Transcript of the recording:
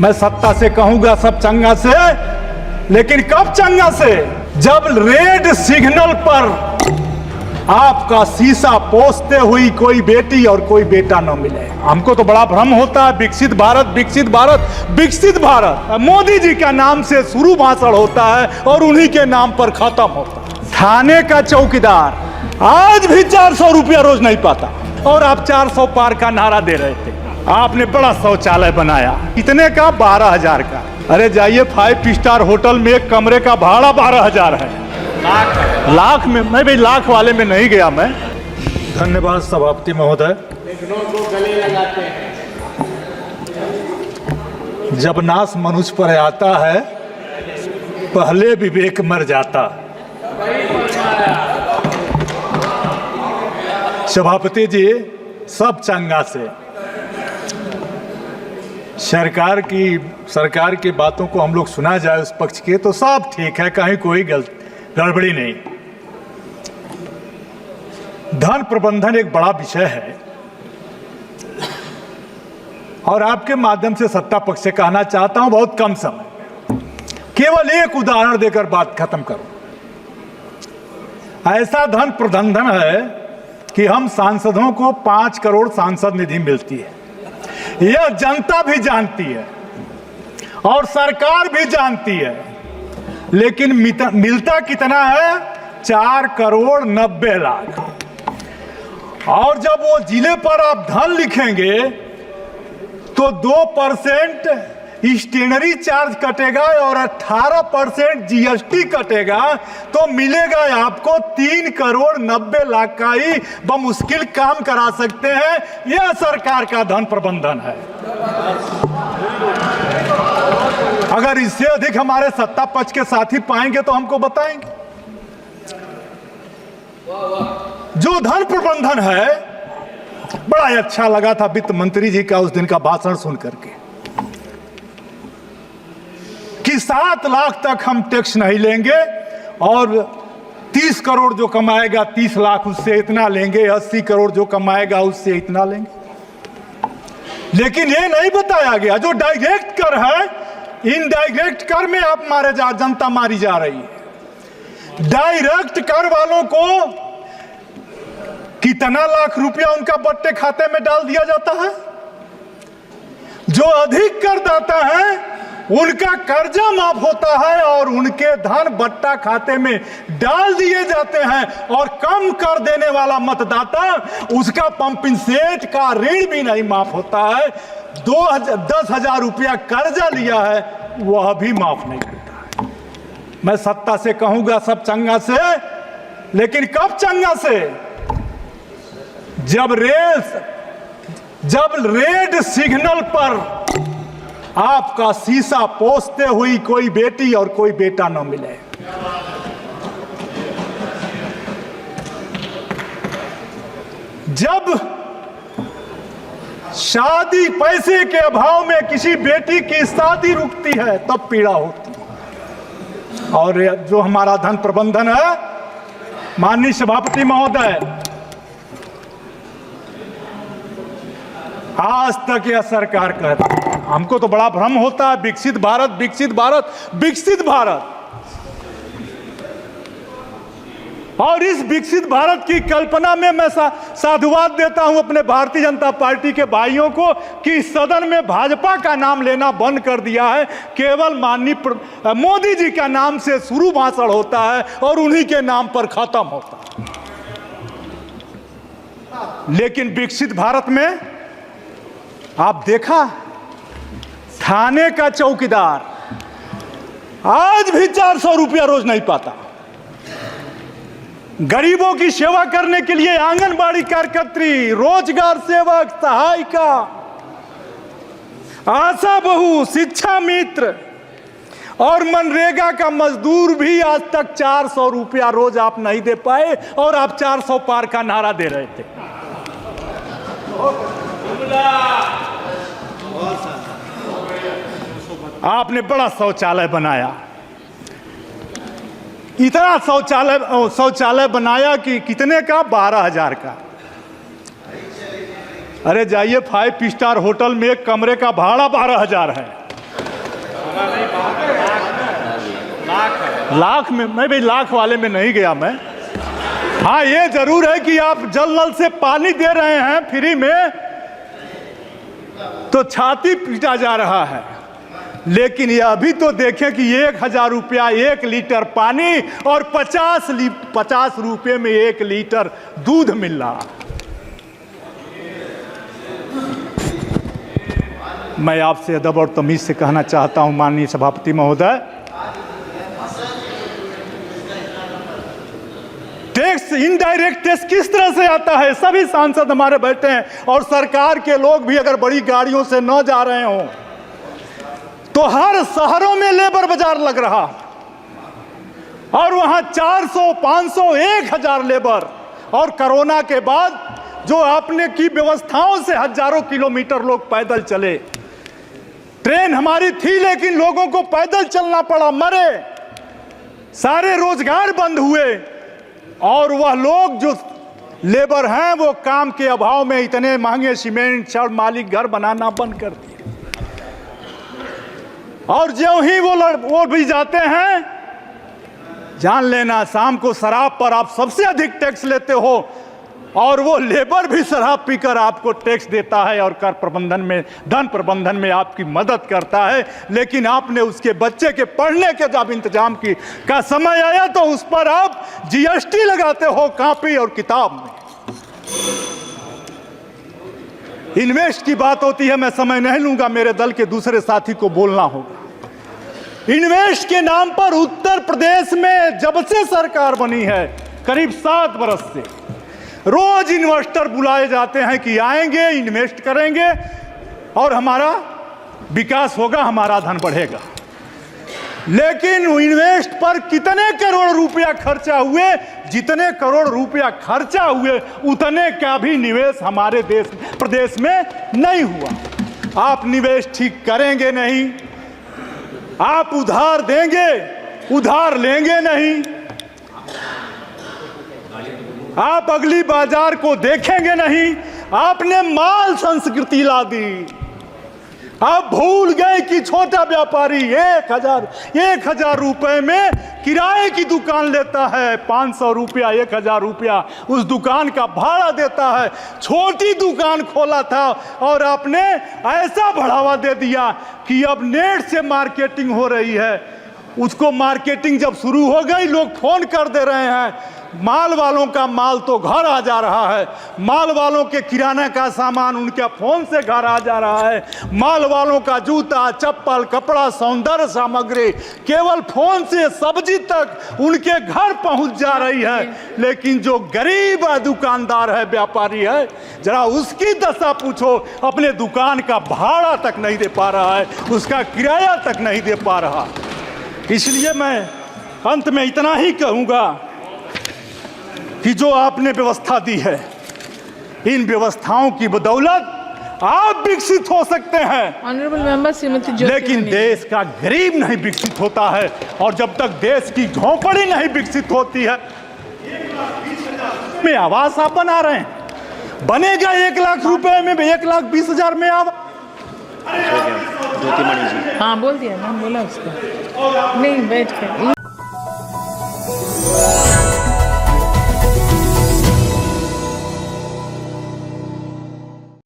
मैं सत्ता से कहूंगा सब चंगा से, लेकिन कब चंगा से? जब रेड सिग्नल पर आपका शीशा पोंछते हुई कोई बेटी और कोई बेटा न मिले। हमको तो बड़ा भ्रम होता है, विकसित भारत विकसित भारत विकसित भारत। मोदी जी का नाम से शुरू भाषण होता है और उन्हीं के नाम पर खत्म होता है। थाने का चौकीदार आज भी 400 रुपया रोज नहीं पाता और आप 400 पार का नारा दे रहे थे। आपने बड़ा शौचालय बनाया, कितने का? 12,000 का। अरे जाइए 5 स्टार होटल में एक कमरे का भाड़ा 12,000 है। लाख में? मैं भाई लाख वाले में नहीं गया मैं। धन्यवाद सभापति महोदय। गले लगाते हैं। जब नाश मनुष्य पर आता है पहले विवेक मर जाता। सभापति जी सब चंगा से। सरकार की बातों को हम लोग सुना जाए उस पक्ष के तो सब ठीक है, कहीं कोई गड़बड़ी नहीं। धन प्रबंधन एक बड़ा विषय है और आपके माध्यम से सत्ता पक्ष से कहना चाहता हूं, बहुत कम समय, केवल एक उदाहरण देकर बात खत्म करूं। ऐसा धन प्रबंधन है कि हम सांसदों को 5 करोड़ सांसद निधि मिलती है। यह जनता भी जानती है और सरकार भी जानती है, लेकिन मिलता कितना है? 4 करोड़ 90 लाख। और जब वो जिले पर आप धन लिखेंगे तो 2% स्टेशनरी चार्ज कटेगा और 18% जीएसटी कटेगा, तो मिलेगा आपको 3 करोड़ 90 लाख का ही बमुश्किल काम करा सकते हैं। यह सरकार का धन प्रबंधन है। अगर इससे अधिक हमारे सत्ता पक्ष के साथी पाएंगे तो हमको बताएंगे। जो धन प्रबंधन है, बड़ा ही अच्छा लगा था वित्त मंत्री जी का उस दिन का भाषण सुन करके कि 7 लाख तक हम टैक्स नहीं लेंगे और 30 करोड़ जो कमाएगा 30 लाख उससे इतना लेंगे, 80 करोड़ जो कमाएगा उससे इतना लेंगे। लेकिन ये नहीं बताया गया जो डायरेक्ट कर है, इनडायरेक्ट कर में आप जनता मारी जा रही है। डायरेक्ट कर वालों को कितना लाख रुपया उनका बट्टे खाते में डाल दिया जाता है। जो अधिक करदाता है उनका कर्जा माफ होता है और उनके धन बट्टा खाते में डाल दिए जाते हैं, और कम कर देने वाला मतदाता उसका पंपिंग सेट का ऋण भी नहीं माफ होता है। 10,000 रुपया कर्जा लिया है वह भी माफ नहीं होता है। मैं सत्ता से कहूंगा सब चंगा से, लेकिन कब चंगा से? जब रेड सिग्नल पर आपका शीशा पोंछते हुई कोई बेटी और कोई बेटा न मिले। जब शादी पैसे के अभाव में किसी बेटी की शादी रुकती है तब पीड़ा होती है। और जो हमारा धन प्रबंधन है, माननीय सभापति महोदय, आज तक यह सरकार कहती है, हमको तो बड़ा भ्रम होता है विकसित भारत विकसित भारत विकसित भारत। और इस विकसित भारत की कल्पना में मैं साधुवाद देता हूं अपने भारतीय जनता पार्टी के भाइयों को कि सदन में भाजपा का नाम लेना बंद कर दिया है। केवल माननीय मोदी जी का नाम से शुरू भाषण होता है और उन्हीं के नाम पर खत्म होता है। लेकिन विकसित भारत में आप देखा, थाने का चौकीदार आज भी 400 रुपया रोज नहीं पाता। गरीबों की सेवा करने के लिए आंगनबाड़ी कार्यकर्त्री, रोजगार सेवक, सहायिका, आशा बहू, शिक्षा मित्र और मनरेगा का मजदूर भी आज तक 400 रुपया रोज आप नहीं दे पाए और आप 400 पार का नारा दे रहे थे। आपने बड़ा शौचालय बनाया, इतना शौचालय बनाया कि कितने का? 12,000 का। अरे जाइए 5 स्टार होटल में एक कमरे का भाड़ा 12,000 है। लाख में मैं भी लाख वाले में नहीं गया मैं। हाँ, ये जरूर है कि आप जल नल से पानी दे रहे हैं फ्री में तो छाती पीटा जा रहा है, लेकिन यह भी तो देखें कि 1000 रुपया 1 लीटर पानी और 50 रुपये में 1 लीटर दूध मिल रहा। मैं आपसे अदब और तमीज से कहना चाहता हूं माननीय सभापति महोदय, टैक्स, इनडायरेक्ट टैक्स किस तरह से आता है? सभी सांसद हमारे बैठे हैं और सरकार के लोग भी अगर बड़ी गाड़ियों से न जा रहे हों तो हर शहरों में लेबर बाजार लग रहा और वहां 400, 500, 1000 लेबर। और कोरोना के बाद जो आपने की व्यवस्थाओं से हजारों किलोमीटर लोग पैदल चले। ट्रेन हमारी थी लेकिन लोगों को पैदल चलना पड़ा, मरे, सारे रोजगार बंद हुए और वह लोग जो लेबर हैं वो काम के अभाव में इतने महंगे सीमेंट छड़ मालिक घर बनाना बंद कर दिए। और ज्यों ही वो भी जाते हैं, जान लेना शाम को शराब पर आप सबसे अधिक टैक्स लेते हो और वो लेबर भी शराब पीकर आपको टैक्स देता है और कर प्रबंधन में, धन प्रबंधन में आपकी मदद करता है। लेकिन आपने उसके बच्चे के पढ़ने के जब इंतजाम का समय आया तो उस पर आप जीएसटी लगाते हो कॉपी और किताब में। इन्वेस्ट की बात होती है, मैं समय नहीं लूंगा, मेरे दल के दूसरे साथी को बोलना होगा। इन्वेस्ट के नाम पर उत्तर प्रदेश में जब से सरकार बनी है करीब 7 बरस से रोज इन्वेस्टर बुलाए जाते हैं कि आएंगे, इन्वेस्ट करेंगे और हमारा विकास होगा, हमारा धन बढ़ेगा। लेकिन इन्वेस्ट पर कितने करोड़ रुपया खर्चा हुए? जितने करोड़ रुपया खर्चा हुए उतने का भी निवेश हमारे प्रदेश में नहीं हुआ। आप निवेश ठीक करेंगे नहीं, आप उधार देंगे, उधार लेंगे नहीं, आप अगली बाजार को देखेंगे नहीं। आपने माल संस्कृति ला दी। आप भूल गए कि छोटा व्यापारी 1000 रुपए में किराए की दुकान लेता है, 500 रुपया 1000 रुपया उस दुकान का भाड़ा देता है। छोटी दुकान खोला था और आपने ऐसा बढ़ावा दे दिया कि अब नेट से मार्केटिंग हो रही है। उसको मार्केटिंग जब शुरू हो गई, लोग फोन कर दे रहे हैं, माल वालों का माल तो घर आ जा रहा है, माल वालों के किराना का सामान उनके फोन से घर आ जा रहा है, माल वालों का जूता, चप्पल, कपड़ा, सौंदर्य सामग्री केवल फोन से सब्जी तक उनके घर पहुंच जा रही है। लेकिन जो गरीब दुकानदार है, व्यापारी है, जरा उसकी दशा पूछो, अपने दुकान का भाड़ा तक नहीं दे पा रहा है, उसका किराया तक नहीं दे पा रहा। इसलिए मैं अंत में इतना ही कहूंगा कि जो आपने व्यवस्था दी है, इन व्यवस्थाओं की बदौलत आप विकसित हो सकते हैं, ऑनरेबल मेंबर श्रीमती ज्योति, लेकिन देश का गरीब नहीं विकसित होता है। और जब तक देश की झोंपड़ी नहीं विकसित होती है, में आवास आप बना रहे हैं, बनेगा 1 लाख रुपए में, 1,20,000 में आवास। हाँ बोल दिया ना, बोला उसको नहीं बैठ कर।